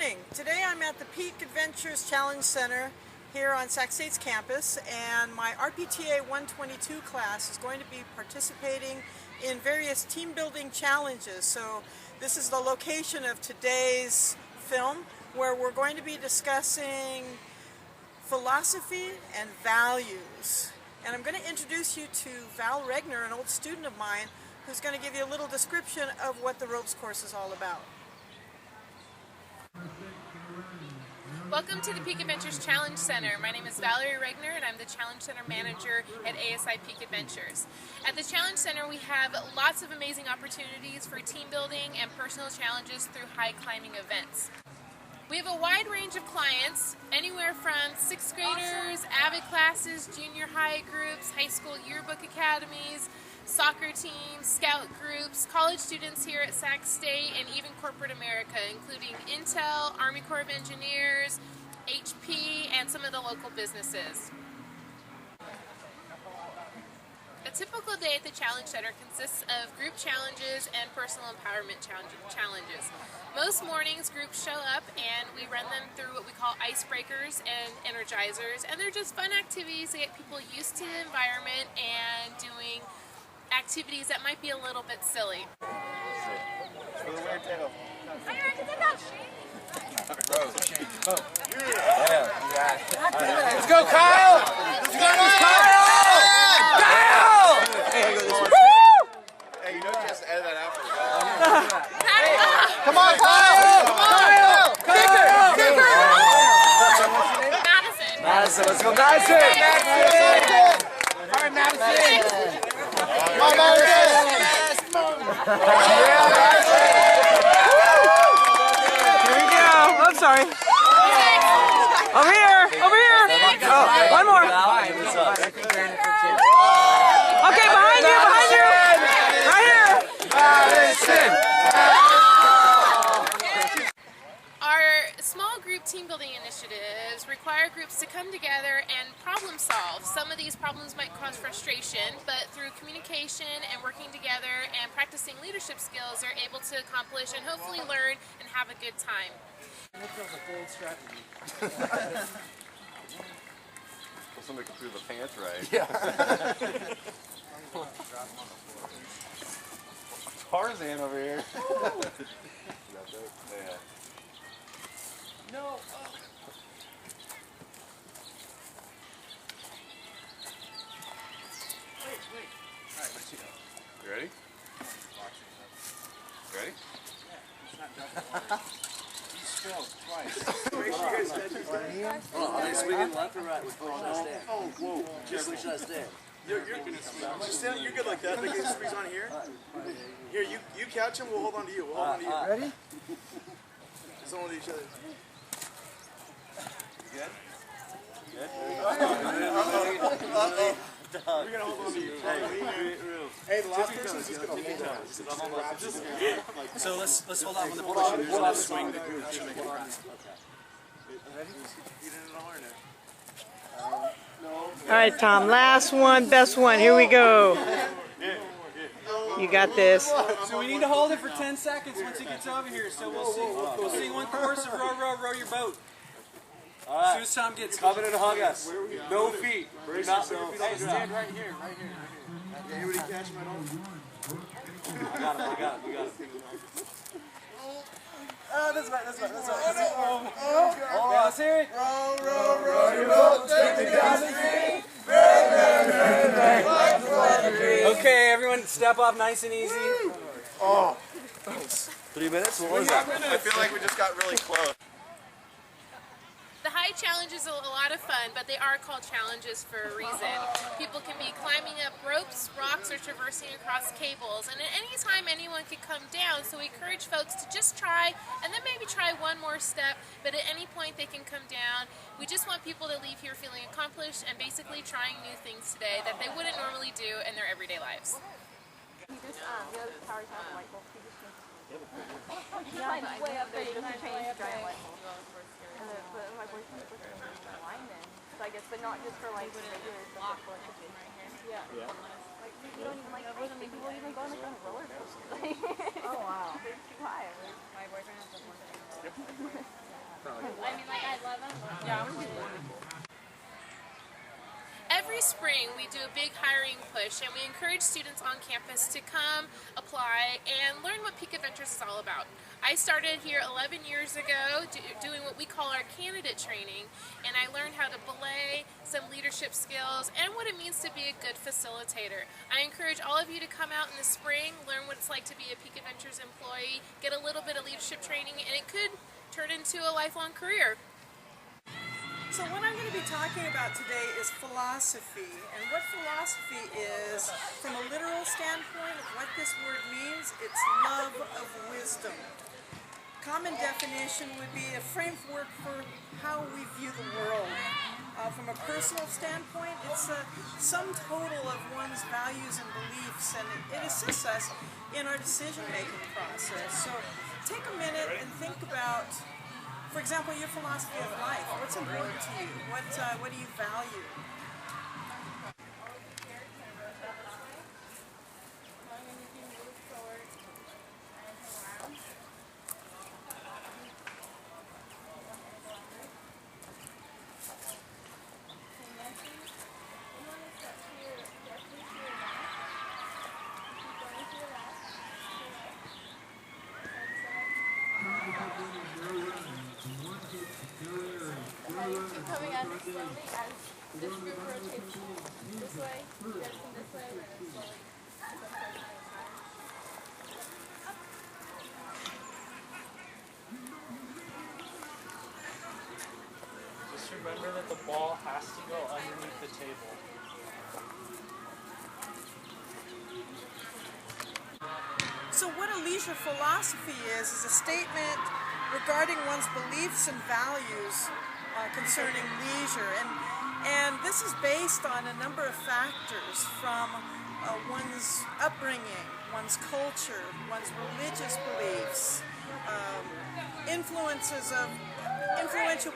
morning. Today I'm at the Peak Adventures Challenge Center here on Sac State's campus, and my RPTA 122 class is going to be participating in various team building challenges. So this is the location of today's film, where we're going to be discussing philosophy and values. And I'm going to introduce you to Val Regner, an old student of mine, who's going to give you a little description of what the ropes course is all about. Welcome to the Peak Adventures Challenge Center. My name is Valerie Regner and I'm the Challenge Center Manager at ASI Peak Adventures. At the Challenge Center we have lots of amazing opportunities for team building and personal challenges through high climbing events. We have a wide range of clients, anywhere from 6th graders, AVID classes, junior high groups, high school yearbook academies, soccer teams, scout groups, college students here at Sac State, and even corporate America, including Intel, Army Corps of Engineers, HP, and some of the local businesses. A typical day at the Challenge Center consists of group challenges and personal empowerment challenges. Most mornings groups show up and we run them through what we call icebreakers and energizers, and they're just fun activities to get people used to the environment and doing activities that might be a little bit silly. Let's go, Kyle! Let's go, Kyle! Kyle! Hey, go this way. Hey, you don't just edit that out for Come on, Kyle! Kyle! Kicker! Madison, let's go, Madison! All right, Madison! Come on, Madison! Yeah, Madison! Here we go. I'm sorry. Over here! Over here! Oh, one more. Okay, behind you! Behind you! Right here! Madison! Our small group team building initiatives require groups to come together and problem solve. Some of these problems might cause frustration, but through communication and working together and practicing leadership skills, they're able to accomplish and hopefully learn and have a good time. Somebody threw the pants right. Yeah. Tarzan over here. No. Wait. All right, let's go. You ready? You ready? He's spelled twice. Make sure you guys catch his name. Are they swinging left or right? Which one should I stand? Oh, whoa. Just which should I stand? You're good like that. They can squeeze on here. Here, you catch him. We'll hold on to you. We'll hold on to you. Ready? Just hold on to each other. You good? Good? We're gonna hold on to you. Hey, the last person's just gonna hold on. So let's hold on when the push. There's no swing that should make it fast. Ready? You didn't know or no? All right, Tom. Last one, best one. Here we go. You got this. So we need to hold it for 10 seconds once he gets over here. So we'll sing one chorus of row, row, row your boat. All right. As soon as Tom gets Come in and hug us. No feet. Hey, stand right here, right here. Yeah, anybody catch him at all? I got him, we got him. Oh, that's right. Yeah, let's hear it. Row your boat, take me down the stream. Okay, everyone step off nice and easy. Oh. 3 minutes? What was that? I feel like we just got really close. The height challenge is a lot of fun, but they are called challenges for a reason. People can be climbing up ropes, rocks, or traversing across cables, and at any time anyone can come down, so we encourage folks to just try, and then maybe try one more step, but at any point they can come down. We just want people to leave here feeling accomplished and basically trying new things today that they wouldn't normally do in their everyday lives. He just, the other power has a light bulb. He just changed. Yeah, he's way up there. He doesn't change the giant light bulb. But my boyfriend was a lineman. So I guess, but not just for like regular stuff, but like kids. Yeah. Like, you don't even like ice. People even go on like on a roller coaster. Oh wow. They're too high. My boyfriend has one. I mean, like, I love them. Yeah, I want to do one. Every spring we do a big hiring push and we encourage students on campus to come, apply, and learn what Peak Adventures is all about. I started here 11 years ago doing what we call our candidate training, and I learned how to belay, some leadership skills, and what it means to be a good facilitator. I encourage all of you to come out in the spring, learn what it's like to be a Peak Adventures employee, get a little bit of leadership training, and it could turn into a lifelong career. So what I'm going to be talking about today is philosophy, and what philosophy is, from a literal standpoint of what this word means, it's love of wisdom. Common definition would be a framework for how we view the world. From a personal standpoint, it's a sum total of one's values and beliefs, and it assists us in our decision-making process. So take a minute and think about, for example, your philosophy of life. What's important to you? What do you value? Coming at it slowly as this group rotates this way, you guys come this way, and then slowly. Just remember that the ball has to go underneath the table. So what a leisure philosophy is a statement regarding one's beliefs and values concerning leisure. And this is based on a number of factors, from one's upbringing, one's culture, one's religious beliefs, influences of influential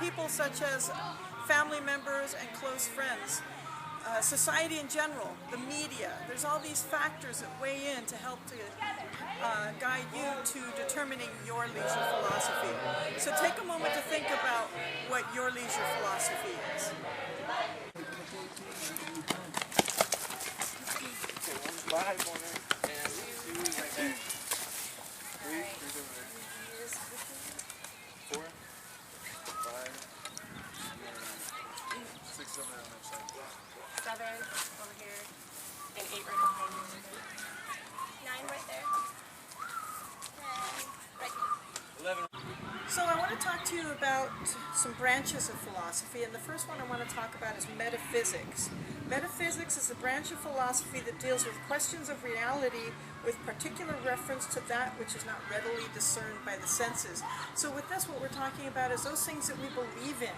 people such as family members and close friends, society in general, the media. There's all these factors that weigh in to help to guide you to determining your leisure philosophy. So take a moment to think about what your leisure philosophy is. Seven over here, and 8 right behind you. 9 right there. 10 right here. So I want to talk to you about some branches of philosophy, and the first one I want to talk about is metaphysics. Metaphysics is a branch of philosophy that deals with questions of reality with particular reference to that which is not readily discerned by the senses. So with this, what we're talking about is those things that we believe in.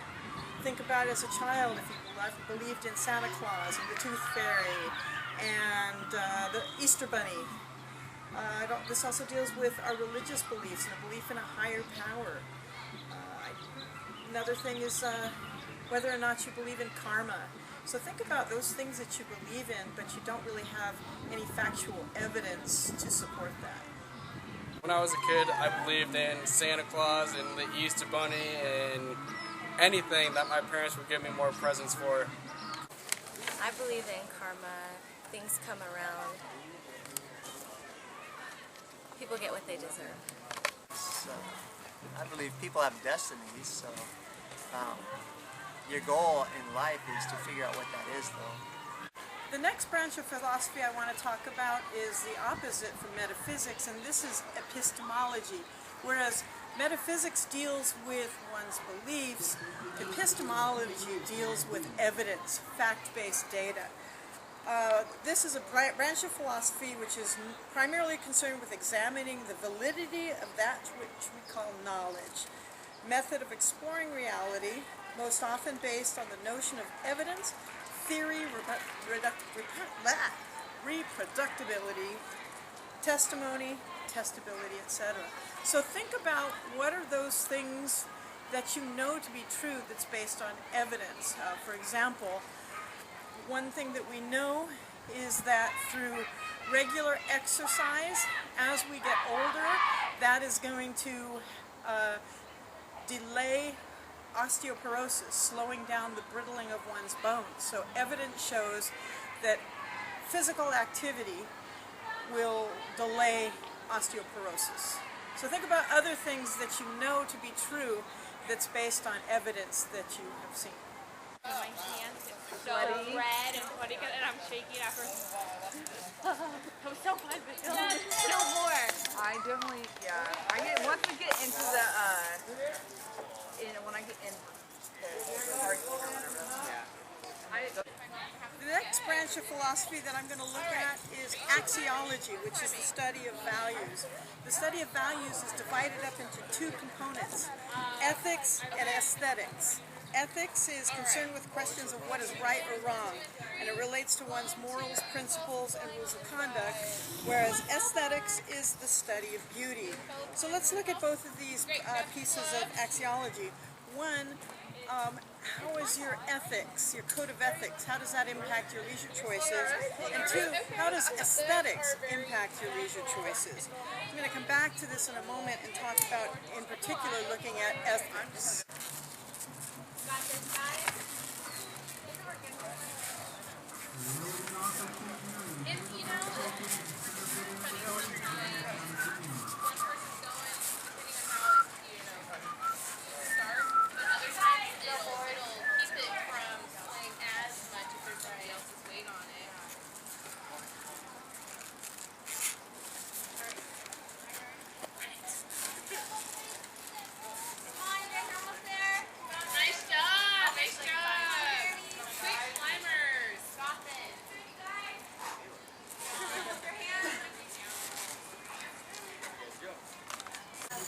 Think about as a child, if you believed in Santa Claus and the Tooth Fairy and the Easter Bunny. This also deals with our religious beliefs and a belief in a higher power. Another thing is whether or not you believe in karma. So think about those things that you believe in, but you don't really have any factual evidence to support that. When I was a kid, I believed in Santa Claus and the Easter Bunny and anything that my parents would give me more presents for. I believe in karma. Things come around. People get what they deserve. So, I believe people have destinies, so your goal in life is to figure out what that is, though. The next branch of philosophy I want to talk about is the opposite from metaphysics, and this is epistemology. Whereas metaphysics deals with one's beliefs, epistemology deals with evidence, fact-based data. This is a branch of philosophy which is primarily concerned with examining the validity of that which we call knowledge. Method of exploring reality, most often based on the notion of evidence, theory, reproducibility, testimony, testability, etc. So think about what are those things that you know to be true that's based on evidence. For example, one thing that we know is that through regular exercise, as we get older, that is going to delay osteoporosis, slowing down the brittling of one's bones. So evidence shows that physical activity will delay osteoporosis. So think about other things that you know to be true that's based on evidence that you have seen. My hands get so red and sweaty and I'm shaking after. I'm so glad we still more. I definitely, yeah. Once we get into the, when I get in the hardcore or whatever, yeah. The next branch of philosophy that I'm going to look at is axiology, which is the study of values. The study of values is divided up into two components, ethics and aesthetics. Ethics is concerned with questions of what is right or wrong, and it relates to one's morals, principles, and rules of conduct, whereas aesthetics is the study of beauty. So let's look at both of these pieces of axiology. One, how is your ethics, your code of ethics, how does that impact your leisure choices? And two, how does aesthetics impact your leisure choices? I'm going to come back to this in a moment and talk about, in particular, looking at ethics.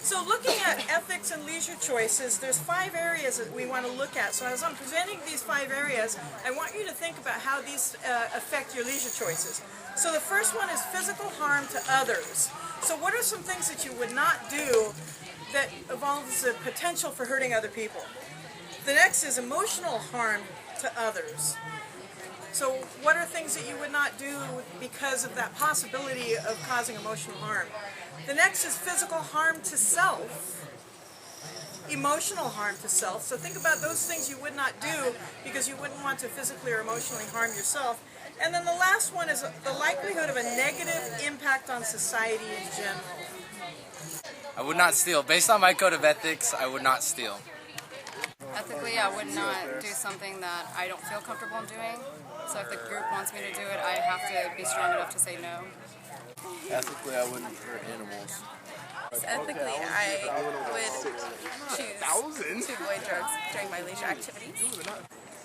So looking at ethics and leisure choices, there's 5 areas that we want to look at. So as I'm presenting these 5 areas, I want you to think about how these affect your leisure choices. So the first one is physical harm to others. So what are some things that you would not do that involves the potential for hurting other people? The next is emotional harm to others. So what are things that you would not do because of that possibility of causing emotional harm? The next is physical harm to self, emotional harm to self. So think about those things you would not do because you wouldn't want to physically or emotionally harm yourself. And then the last one is the likelihood of a negative impact on society in general. I would not steal. Based on my code of ethics, I would not steal. Ethically, I would not do something that I don't feel comfortable in doing. So if the group wants me to do it, I have to be strong enough to say no. Ethically, I wouldn't hurt animals. Ethically, I would choose to avoid drugs during my leisure activities.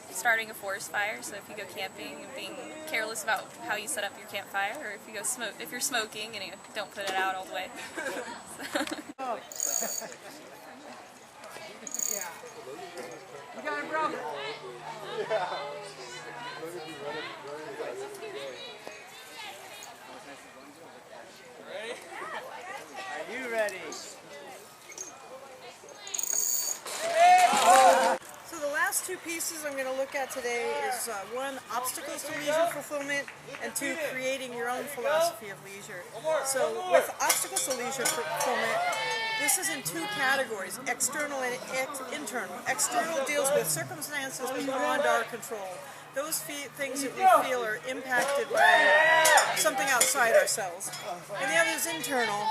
Starting a forest fire, so if you go camping and being careless about how you set up your campfire, or if you're smoking and you don't put it out all the way. You got it, bro. Are you ready? So the last 2 pieces I'm going to look at today is 1, obstacles to leisure fulfillment, and 2, creating your own philosophy of leisure. So with obstacles to leisure fulfillment, this is in 2 categories, external and internal. External deals with circumstances beyond our control. Those things that we feel are impacted by something outside ourselves. And the other is internal.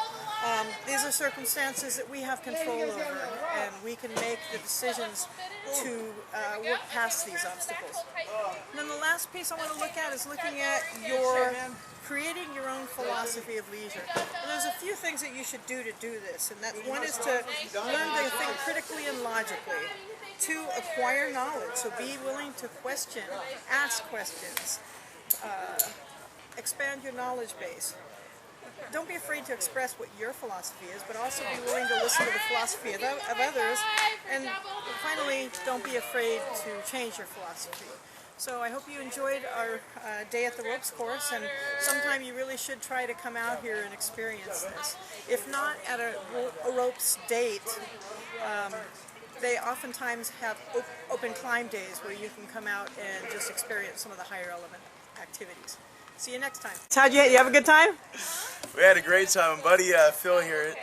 These are circumstances that we have control over, and we can make the decisions to work past these obstacles. And then the last piece I want to look at is looking at creating your own philosophy of leisure. And there's a few things that you should do this, and that one is to learn to think critically and logically. 2, acquire knowledge, so be willing to question, ask questions, expand your knowledge base. Don't be afraid to express what your philosophy is, but also be willing to listen to the philosophy of others. And finally, don't be afraid to change your philosophy. So I hope you enjoyed our Day at the Ropes course, and sometime you really should try to come out here and experience this. If not at a ropes date, they oftentimes have open climb days where you can come out and just experience some of the higher element activities. See you next time. You have a good time? We had a great time. Buddy Phil here,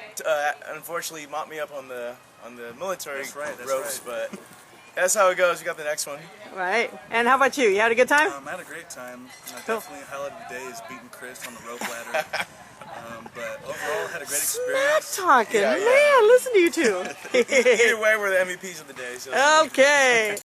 unfortunately, mopped me up on the military ropes, but that's how it goes. We got the next one. Right. And how about you? You had a good time? I had a great time. Definitely highlight of the day is beating Chris on the rope ladder. But overall, had a great experience. Smack talking, man. Listen to you two. Either way, we're the MVPs of the day. So. Okay.